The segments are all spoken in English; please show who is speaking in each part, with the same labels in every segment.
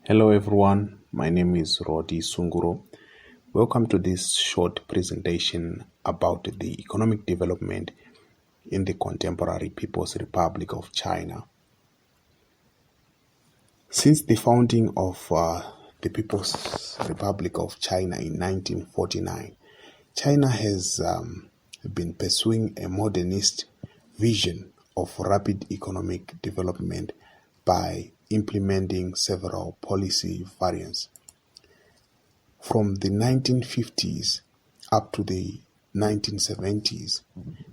Speaker 1: Hello everyone, my name is Rodi Sunguro. Welcome to this short presentation about the economic development in the contemporary People's Republic of China. Since the founding of the People's Republic of China in 1949, China has been pursuing a modernist vision of rapid economic development by implementing several policy variants. From the 1950s up to the 1970s,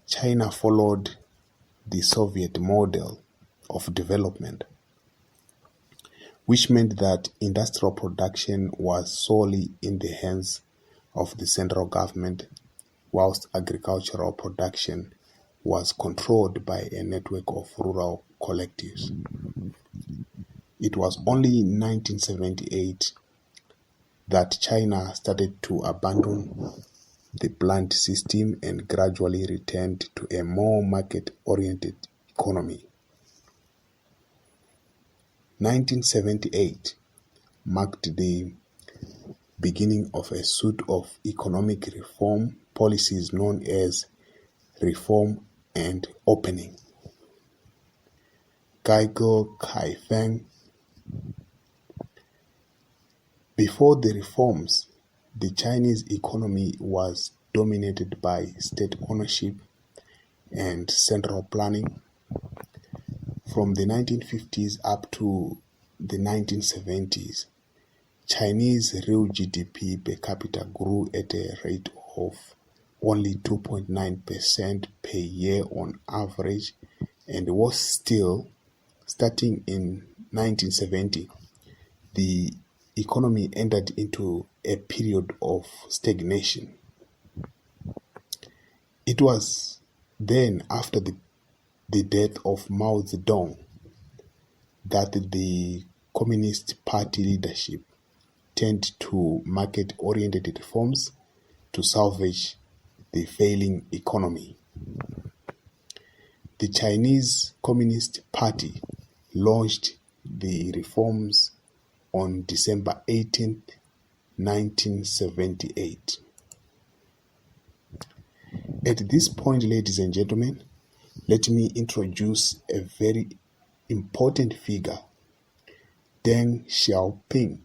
Speaker 1: China followed the Soviet model of development, which meant that industrial production was solely in the hands of the central government, whilst agricultural production was controlled by a network of rural collectives. It was only in 1978 that China started to abandon the plant system and gradually returned to a more market-oriented economy. 1978 marked the beginning of a suite of economic reform policies known as reform and opening. Gaige Kaifeng. Before the reforms, the Chinese economy was dominated by state ownership and central planning. From the 1950s up to the 1970s, Chinese real GDP per capita grew at a rate of only 2.9% per year on average, and was still, starting in 1970, the economy entered into a period of stagnation. It was then, after the death of Mao Zedong, that the Communist Party leadership turned to market-oriented reforms to salvage the failing economy. The Chinese Communist Party launched the reforms on December 18, 1978. At this point, ladies and gentlemen, let me introduce a very important figure, Deng Xiaoping,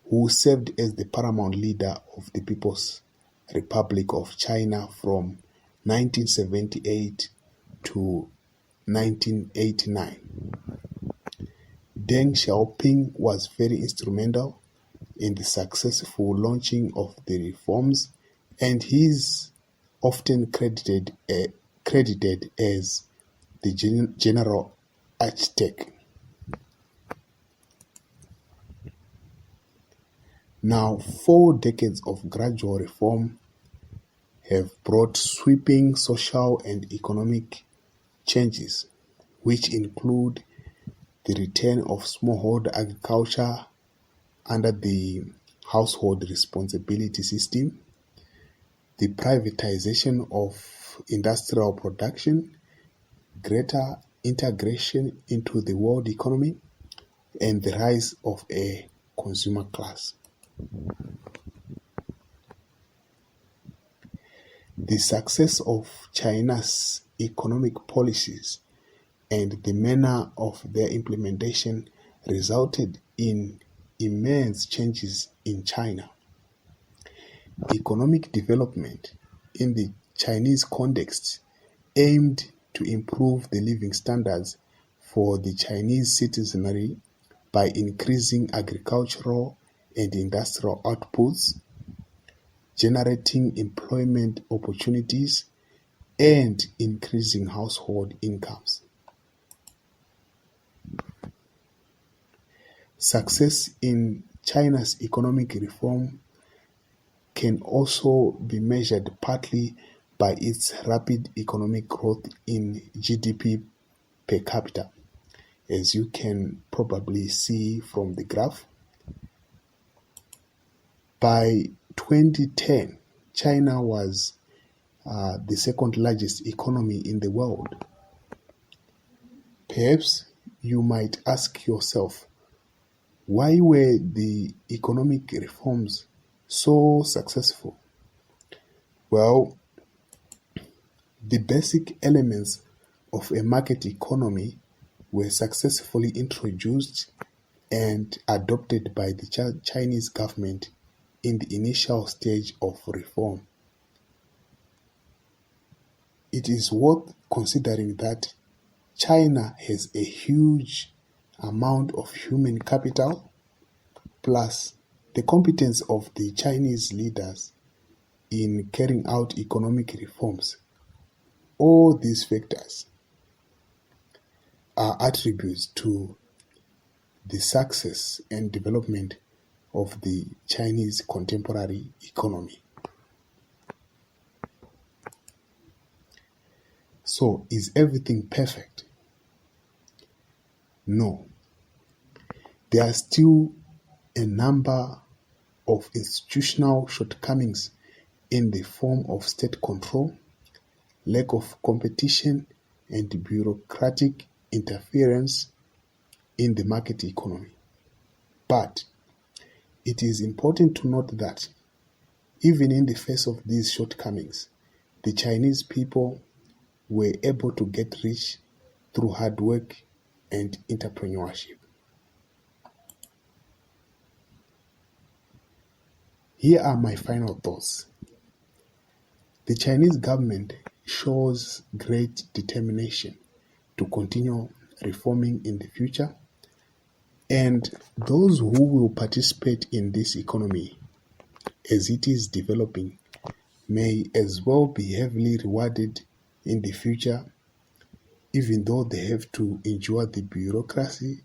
Speaker 1: who served as the paramount leader of the People's Republic of China from 1978 to 1989. Deng Xiaoping was very instrumental in the successful launching of the reforms, and he is often credited as the general architect. Now, 4 decades of gradual reform have brought sweeping social and economic changes, which include the return of smallholder agriculture under the household responsibility system, the privatization of industrial production, greater integration into the world economy, and the rise of a consumer class. The success of China's economic policies and the manner of their implementation resulted in immense changes in China. Economic development in the Chinese context aimed to improve the living standards for the Chinese citizenry by increasing agricultural and industrial outputs, generating employment opportunities, and increasing household incomes. Success in China's economic reform can also be measured partly by its rapid economic growth in GDP per capita, as you can probably see from the graph. By 2010, China was the second largest economy in the world. Perhaps you might ask yourself, Why were the economic reforms so successful? Well, the basic elements of a market economy were successfully introduced and adopted by the Chinese government in the initial stage of reform. It is worth considering that China has a huge amount of human capital, plus the competence of the Chinese leaders in carrying out economic reforms. All these factors are attributes to the success and development of the Chinese contemporary economy. So, is everything perfect? No. There are still a number of institutional shortcomings in the form of state control, lack of competition, and bureaucratic interference in the market economy. But it is important to note that even in the face of these shortcomings, the Chinese people were able to get rich through hard work and entrepreneurship. Here are my final thoughts. The Chinese government shows great determination to continue reforming in the future, and those who will participate in this economy as it is developing may as well be heavily rewarded in the future, even though they have to endure the bureaucracy,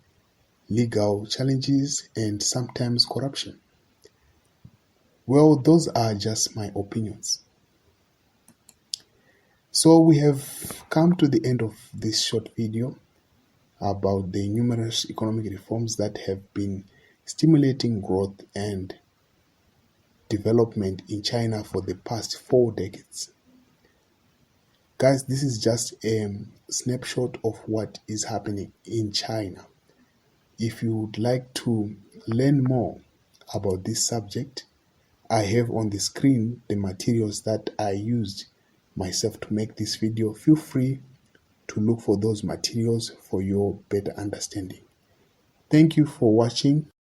Speaker 1: legal challenges, and sometimes corruption. Well, those are just my opinions. So we have come to the end of this short video about the numerous economic reforms that have been stimulating growth and development in China for the past 4 decades. Guys, this is just a snapshot of what is happening in China. If you would like to learn more about this subject, I have on the screen the materials that I used myself to make this video. Feel free to look for those materials for your better understanding. Thank you for watching.